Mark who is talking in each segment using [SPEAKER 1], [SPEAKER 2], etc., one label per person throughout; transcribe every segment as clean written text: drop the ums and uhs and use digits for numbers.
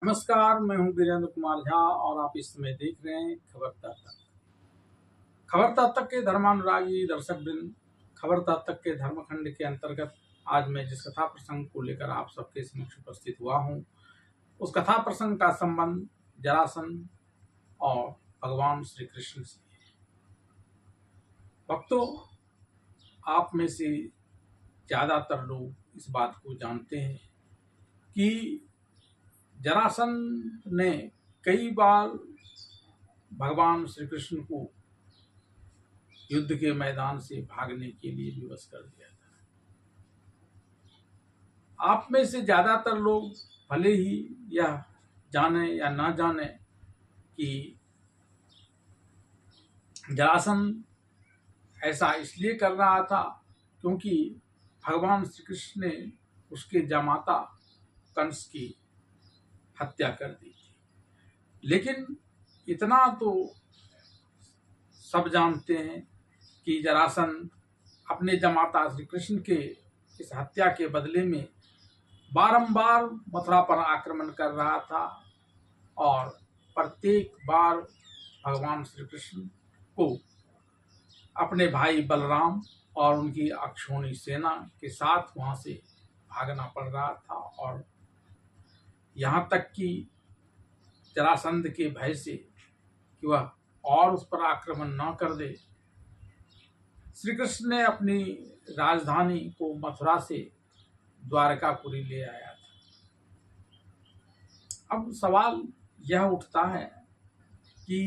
[SPEAKER 1] नमस्कार, मैं हूं वीरेंद्र कुमार झा और आप इस समय देख रहे हैं खबरता तक। खबरता तक के धर्मानुरागी दर्शक वृंद, खबरता तक के धर्मखंड के अंतर्गत आज मैं जिस कथा प्रसंग को लेकर आप सबके समक्ष उपस्थित हुआ हूं, उस कथा प्रसंग का संबंध जरासंध और भगवान श्री कृष्ण से है। भक्तों, आप में से ज्यादातर लोग इस बात को जानते हैं कि जरासंध ने कई बार भगवान श्री कृष्ण को युद्ध के मैदान से भागने के लिए विवश कर दिया था। आप में से ज्यादातर लोग भले ही यह जाने या ना जाने कि जरासंध ऐसा इसलिए कर रहा था क्योंकि भगवान श्री कृष्ण ने उसके जामाता कंस की हत्या कर दी थी। लेकिन इतना तो सब जानते हैं कि जरासंध अपने जमाता श्री कृष्ण के इस हत्या के बदले में बारंबार मथुरा पर आक्रमण कर रहा था और प्रत्येक बार भगवान श्री कृष्ण को अपने भाई बलराम और उनकी अक्षौणी सेना के साथ वहां से भागना पड़ रहा था। और यहाँ तक कि जरासंध के भय से कि वह और उस पर आक्रमण न कर दे, श्री कृष्ण ने अपनी राजधानी को मथुरा से द्वारकापुरी ले आया था। अब सवाल यह उठता है कि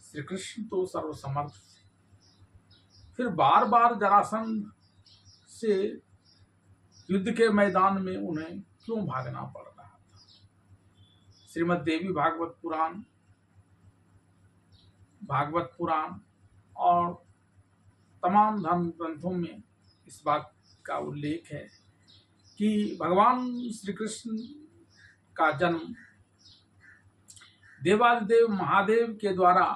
[SPEAKER 1] श्री कृष्ण तो सर्वसमर्थ थे, फिर बार बार जरासंध से युद्ध के मैदान में उन्हें क्यों भागना पड़ रहा था। श्रीमद् देवी भागवत पुराण और तमाम धर्म ग्रंथों में इस बात का उल्लेख है कि भगवान श्री कृष्ण का जन्म देवादिदेव महादेव के द्वारा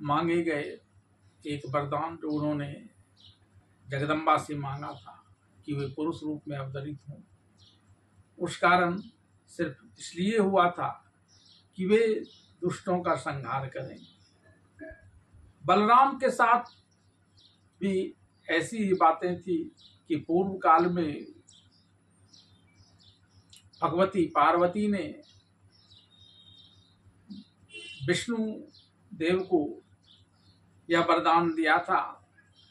[SPEAKER 1] मांगे गए एक वरदान जो उन्होंने जगदम्बा से मांगा था कि वे पुरुष रूप में अवतरित हों, उस कारण सिर्फ इसलिए हुआ था कि वे दुष्टों का संहार करें। बलराम के साथ भी ऐसी ही बातें थी कि पूर्व काल में भगवती पार्वती ने विष्णु देव को यह वरदान दिया था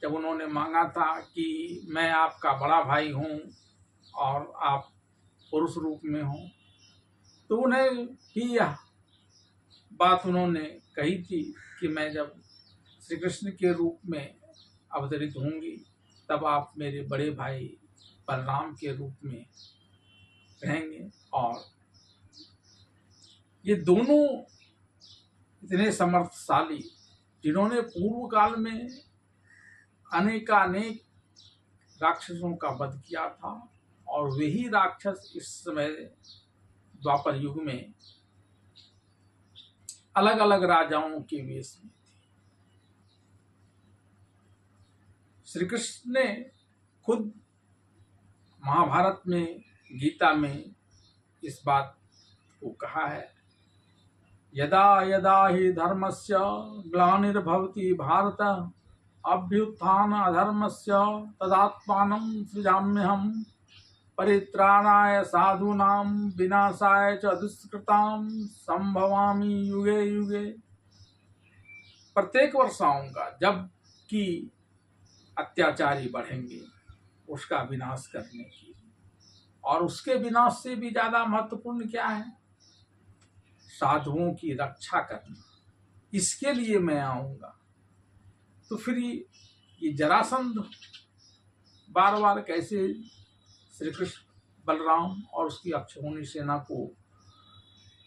[SPEAKER 1] जब उन्होंने मांगा था कि मैं आपका बड़ा भाई हूँ और आप पुरुष रूप में हो, तो उन्हें भी यह बात उन्होंने कही थी कि मैं जब श्री कृष्ण के रूप में अवतरित होंगी तब आप मेरे बड़े भाई बलराम के रूप में रहेंगे। और ये दोनों इतने समर्थशाली जिन्होंने पूर्व काल में अनेकानेक राक्षसों का वध किया था, और वही राक्षस इस समय द्वापर युग में अलग अलग राजाओं के वेश में थे। श्री कृष्ण ने खुद महाभारत में, गीता में इस बात को कहा है, यदा यदा हि धर्मस्य ग्लानिर्भवति भारत अभ्युत्थान अधर्मस्य तदात्मानं सृजाम्यहम् परित्राणाय साधूनां विनाशाय च दुष्कृतां संभवामि युगे युगे। प्रत्येक वर्ष आऊंगा जब कि अत्याचारी बढ़ेंगे उसका विनाश करने की, और उसके विनाश से भी ज्यादा महत्वपूर्ण क्या है, साधुओं की रक्षा करना, इसके लिए मैं आऊंगा। तो फिर ये जरासंध बार बार कैसे श्री कृष्ण, बलराम और उसकी अक्षौणी सेना को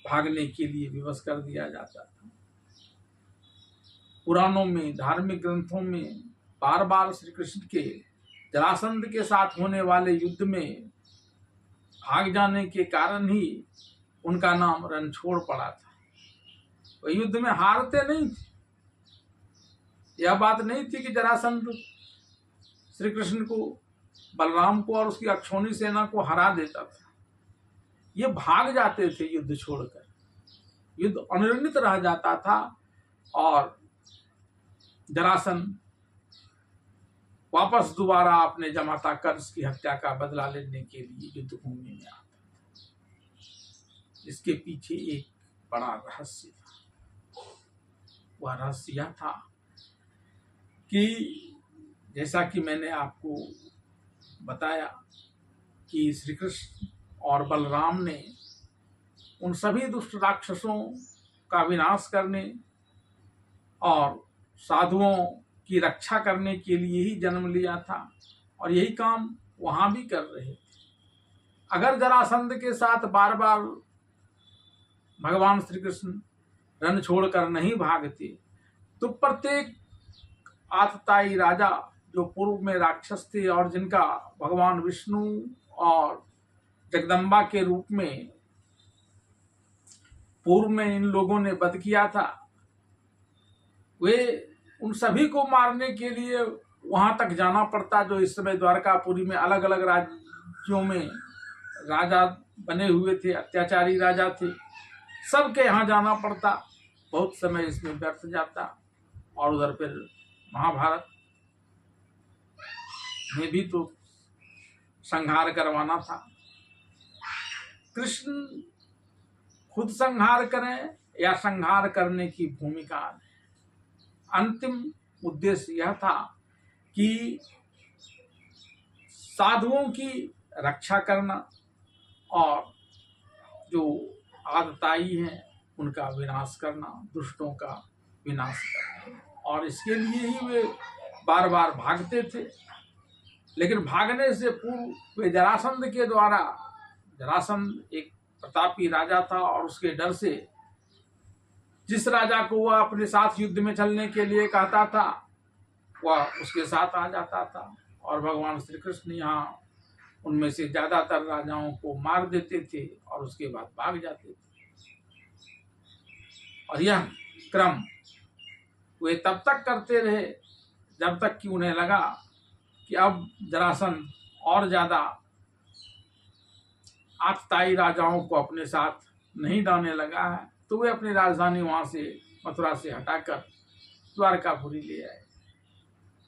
[SPEAKER 1] भागने के लिए विवश कर दिया जाता था। पुराणों में, धार्मिक ग्रंथों में बार बार श्री कृष्ण के जरासंध के साथ होने वाले युद्ध में भाग जाने के कारण ही उनका नाम रणछोड़ पड़ा था। वह युद्ध में हारते नहीं थे। यह बात नहीं थी कि जरासंध श्री कृष्ण को, बलराम को और उसकी अक्षौणी सेना को हरा देता था। ये भाग जाते थे युद्ध छोड़कर, युद्ध अनिर्णित रह जाता था और जरासंध वापस दोबारा अपने जमाता कंस की हत्या का बदला लेने के लिए युद्ध भूमि में आता। इसके पीछे एक बड़ा रहस्य था। वह रहस्य यह था कि जैसा कि मैंने आपको बताया कि श्री कृष्ण और बलराम ने उन सभी दुष्ट राक्षसों का विनाश करने और साधुओं की रक्षा करने के लिए ही जन्म लिया था और यही काम वहां भी कर रहे थे। अगर जरासंध के साथ बार बार भगवान श्री कृष्ण रण छोड़कर नहीं भागते तो प्रत्येक आतताई राजा जो पूर्व में राक्षस थे और जिनका भगवान विष्णु और जगदम्बा के रूप में पूर्व में इन लोगों ने वध किया था, वे उन सभी को मारने के लिए वहां तक जाना पड़ता जो इस समय द्वारकापुरी में अलग अलग राज्यों में राजा बने हुए थे, अत्याचारी राजा थे, सबके यहाँ जाना पड़ता। बहुत समय इसमें व्यर्थ जाता और उधर फिर महाभारत में भी तो संहार करवाना था। कृष्ण खुद संहार करें या संहार करने की भूमिका है। अंतिम उद्देश्य यह था कि साधुओं की रक्षा करना और जो आतताई हैं उनका विनाश करना, दुष्टों का विनाश करना, और इसके लिए ही वे बार बार भागते थे। लेकिन भागने से पूर्व वे जरासंध के द्वारा, जरासंध एक प्रतापी राजा था और उसके डर से जिस राजा को वह अपने साथ युद्ध में चलने के लिए कहता था वह उसके साथ आ जाता था और भगवान श्री कृष्ण यहाँ उनमें से ज्यादातर राजाओं को मार देते थे और उसके बाद भाग जाते थे। और यह क्रम वे तब तक करते रहे जब तक कि उन्हें लगा कि अब जरासंध और ज्यादा आतताई राजाओं को अपने साथ नहीं लाने लगा है, तो वे अपनी राजधानी वहां से मथुरा से हटाकर द्वारकापुरी ले आए।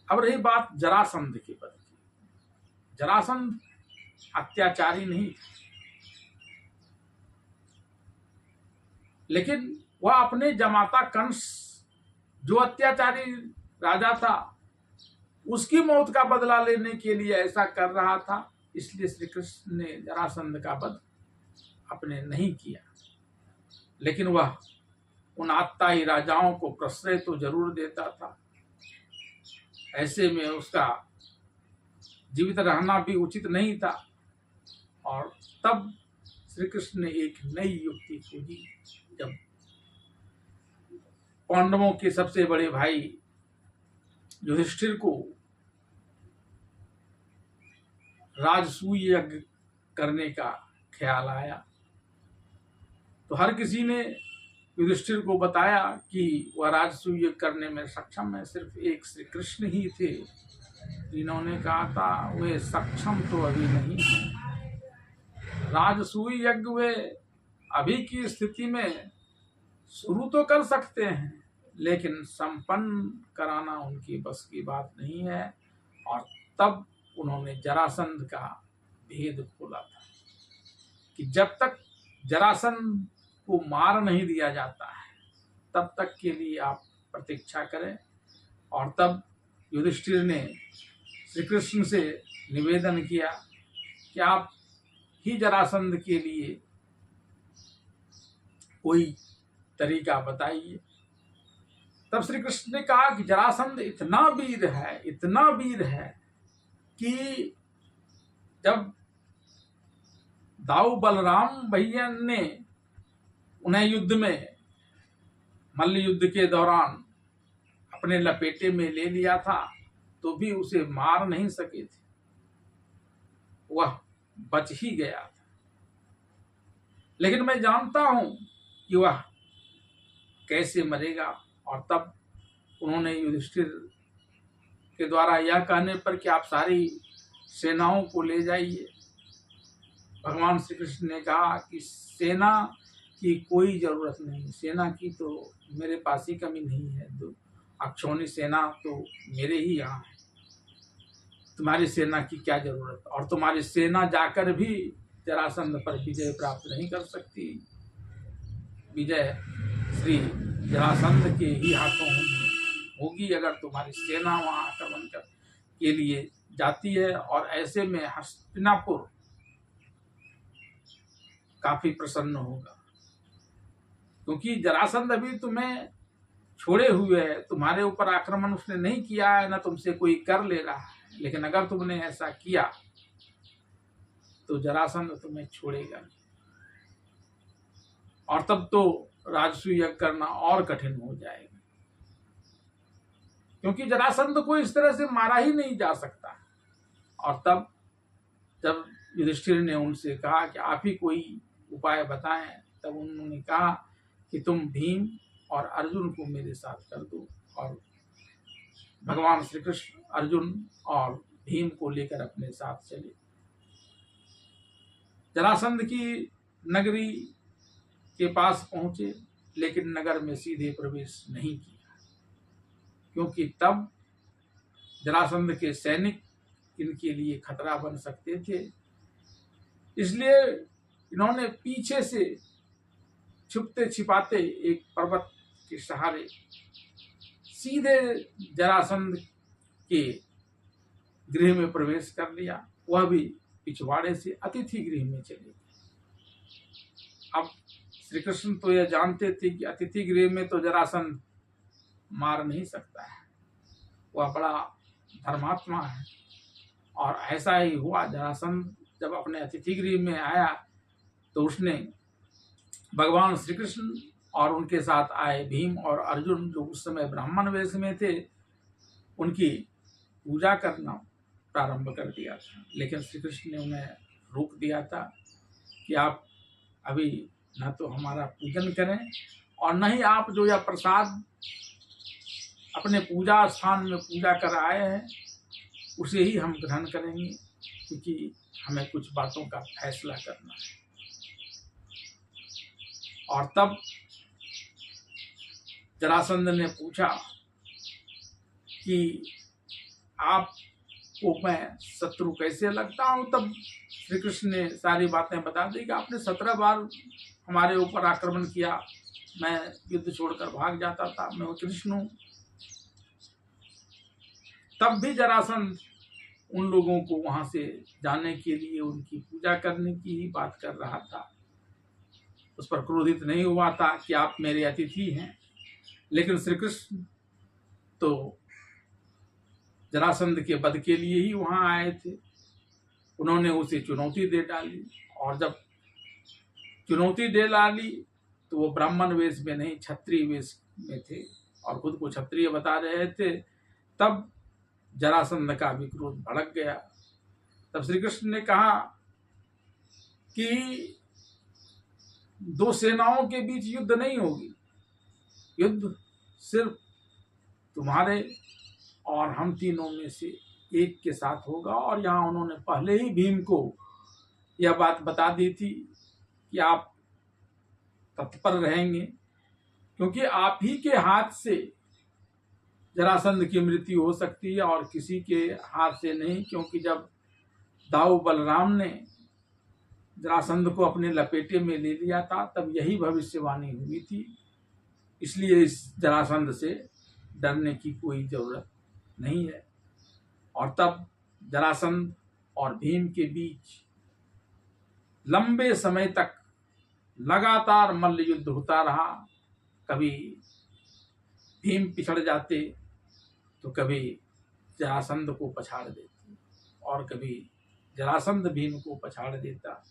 [SPEAKER 1] अब रही बात जरासंध के पद की। जरासंध अत्याचारी नहीं था, लेकिन वह अपने जमाता कंस जो अत्याचारी राजा था उसकी मौत का बदला लेने के लिए ऐसा कर रहा था। इसलिए श्री कृष्ण ने जरासंध का वध अपने नहीं किया, लेकिन वह उन आतताई राजाओं को प्रश्रय तो जरूर देता था। ऐसे में उसका जीवित रहना भी उचित नहीं था। और तब श्री कृष्ण ने एक नई युक्ति खोजी। जब पांडवों के सबसे बड़े भाई युधिष्ठिर को राजसूय यज्ञ करने का ख्याल आया तो हर किसी ने युधिष्ठिर को बताया कि वह राजसूय यज्ञ करने में सक्षम है। सिर्फ एक श्री कृष्ण ही थे जिन्होंने कहा था वे सक्षम तो अभी नहीं है। राजसूय यज्ञ वे अभी की स्थिति में शुरू तो कर सकते हैं, लेकिन संपन्न कराना उनकी बस की बात नहीं है। और तब उन्होंने जरासंध का भेद खोला था कि जब तक जरासंध को मार नहीं दिया जाता है तब तक के लिए आप प्रतीक्षा करें। और तब युधिष्ठिर ने श्री कृष्ण से निवेदन किया कि आप ही जरासंध के लिए कोई तरीका बताइए। तब श्री कृष्ण ने कहा कि जरासंध इतना वीर है कि जब दाऊ बलराम भैया ने उन्हें युद्ध में मल्ल युद्ध के दौरान अपने लपेटे में ले लिया था तो भी उसे मार नहीं सके थे, वह बच ही गया था। लेकिन मैं जानता हूं कि वह कैसे मरेगा। और तब उन्होंने युधिष्ठिर के द्वारा यह कहने पर कि आप सारी सेनाओं को ले जाइए भगवान श्री कृष्ण ने कहा कि सेना की कोई जरूरत नहीं, सेना की तो मेरे पास ही कमी नहीं है, तो अक्षौणी सेना तो मेरे ही यहाँ है, तुम्हारी सेना की क्या जरूरत। और तुम्हारी सेना जाकर भी जरासंध पर विजय प्राप्त नहीं कर सकती, विजय श्री जरासंध के ही हाथों होगी अगर तुम्हारी सेना वहां आक्रमण के लिए जाती है। और ऐसे में हस्तिनापुर काफी प्रसन्न होगा, क्योंकि जरासंध अभी तुम्हें छोड़े हुए है, तुम्हारे ऊपर आक्रमण उसने नहीं किया है, न तुमसे कोई कर ले रहा है, लेकिन अगर तुमने ऐसा किया तो जरासंध तुम्हें छोड़ेगा नहीं, और तब तो राजसूय यज्ञ करना और कठिन हो जाएगा, क्योंकि जरासंध को इस तरह से मारा ही नहीं जा सकता। और तब जब युधिष्ठिर ने उनसे कहा कि आप ही कोई उपाय बताएं, तब उन्होंने कहा कि तुम भीम और अर्जुन को मेरे साथ कर दो। और भगवान श्री कृष्ण अर्जुन और भीम को लेकर अपने साथ चले। जरासंध की नगरी के पास पहुंचे, लेकिन नगर में सीधे प्रवेश नहीं किया, क्योंकि तब जरासंध के सैनिक इनके लिए खतरा बन सकते थे। इसलिए इन्होंने पीछे से छुपते छिपाते एक पर्वत के सहारे सीधे जरासंध के गृह में प्रवेश कर लिया, वह भी पिछवाड़े से अतिथि गृह में चले गए। अब श्री कृष्ण तो यह जानते थे कि अतिथि गृह में तो जरासंध मार नहीं सकता है, वह बड़ा धर्मात्मा है। और ऐसा ही हुआ, जरासंध जब अपने अतिथि गृह में आया तो उसने भगवान श्री कृष्ण और उनके साथ आए भीम और अर्जुन, जो उस समय ब्राह्मण वेश में थे, उनकी पूजा करना प्रारंभ कर दिया था। लेकिन श्री कृष्ण ने उन्हें रोक दिया था कि आप अभी न तो हमारा पूजन करें और न ही आप जो यह प्रसाद अपने पूजा स्थान में पूजा कर आए हैं उसे ही हम ग्रहण करेंगे, क्योंकि हमें कुछ बातों का फैसला करना है। और तब जरासंध ने पूछा कि आपको मैं शत्रु कैसे लगता हूं। तब श्री कृष्ण ने सारी बातें बता दी कि आपने 17 बार हमारे ऊपर आक्रमण किया, मैं युद्ध छोड़कर भाग जाता था, मैं वो कृष्ण हूं। तब भी जरासंध उन लोगों को वहां से जाने के लिए उनकी पूजा करने की ही बात कर रहा था, उस पर क्रोधित नहीं हुआ था कि आप मेरे अतिथि हैं। लेकिन श्री कृष्ण तो जरासंध के वध के लिए ही वहां आए थे। उन्होंने उसे चुनौती दे डाली, और जब चुनौती दे डाली तो वो ब्राह्मण वेश में नहीं क्षत्रिय वेश में थे और खुद को क्षत्रिय बता रहे थे। तब जरासंध का भी क्रोध भड़क गया। तब श्री कृष्ण ने कहा कि दो सेनाओं के बीच युद्ध नहीं होगी, युद्ध सिर्फ तुम्हारे और हम तीनों में से एक के साथ होगा। और यहाँ उन्होंने पहले ही भीम को यह बात बता दी थी कि आप तत्पर रहेंगे, क्योंकि आप ही के हाथ से जरासंध की मृत्यु हो सकती है और किसी के हाथ से नहीं, क्योंकि जब दाऊ बलराम ने जरासंध को अपने लपेटे में ले लिया था तब यही भविष्यवाणी हुई थी। इसलिए इस जरासंध से डरने की कोई जरूरत नहीं है। और तब जरासंध और भीम के बीच लंबे समय तक लगातार मल्ल युद्ध होता रहा। कभी भीम पिछड़ जाते तो कभी जरासंध को पछाड़ देते, और कभी जरासंध भीम को पछाड़ देता।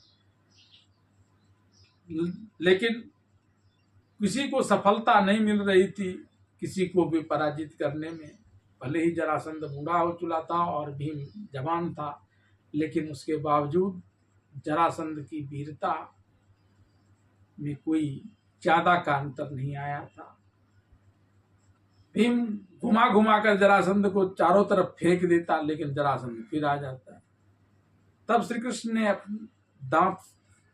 [SPEAKER 1] लेकिन किसी को सफलता नहीं मिल रही थी किसी को भी पराजित करने में। भले ही जरासंध बूढ़ा हो चुका था और भीम जवान था, लेकिन उसके बावजूद जरासंध की वीरता में कोई ज्यादा का अंतर नहीं आया था। भीम घुमा घुमा कर जरासंध को चारों तरफ फेंक देता, लेकिन जरासंध फिर आ जाता। तब श्री कृष्ण ने दांत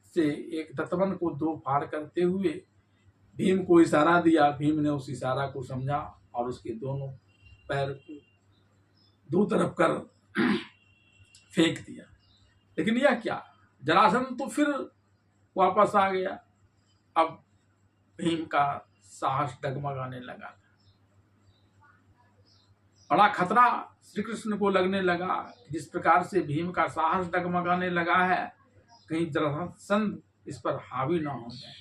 [SPEAKER 1] से एक दतवन को दो फाड़ करते हुए भीम को इशारा दिया। भीम ने उस इशारा को समझा और उसके दोनों पैर को दो तरफ कर फेंक दिया। लेकिन यह क्या, जरासंध तो फिर वापस आ गया। अब भीम का साहस डगमगाने लगा। बड़ा खतरा श्री कृष्ण को लगने लगा। जिस प्रकार से भीम का साहस डगमगाने लगा है, कहीं जरासंध इस पर हावी ना हो जाए।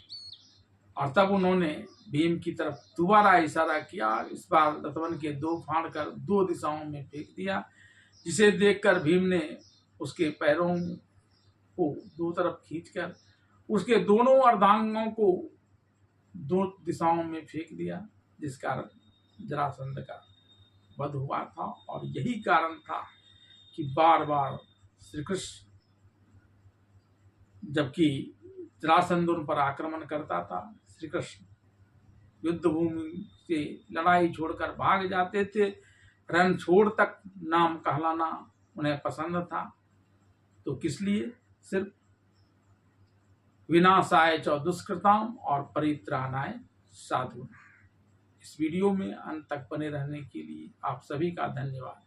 [SPEAKER 1] और तब उन्होंने भीम की तरफ दोबारा इशारा किया। इस बार दतवन के दो फाड़ कर दो दिशाओं में फेंक दिया, जिसे देखकर भीम ने उसके पैरों को दो तरफ खींचकर उसके दोनों अर्धांगों को दो दिशाओं में फेंक दिया, जिस कारण जरासंध का वध हुआ था। और यही कारण था कि बार बार श्री कृष्ण, जबकि जरासंध उन पर आक्रमण करता था, श्री कृष्ण युद्ध भूमि से लड़ाई छोड़कर भाग जाते थे। रण छोड़ तक नाम कहलाना उन्हें पसंद था। तो किस लिए? सिर्फ विनाशाय च दुष्कृताम और परित्राणाय साधु। इस वीडियो में अंत तक बने रहने के लिए आप सभी का धन्यवाद।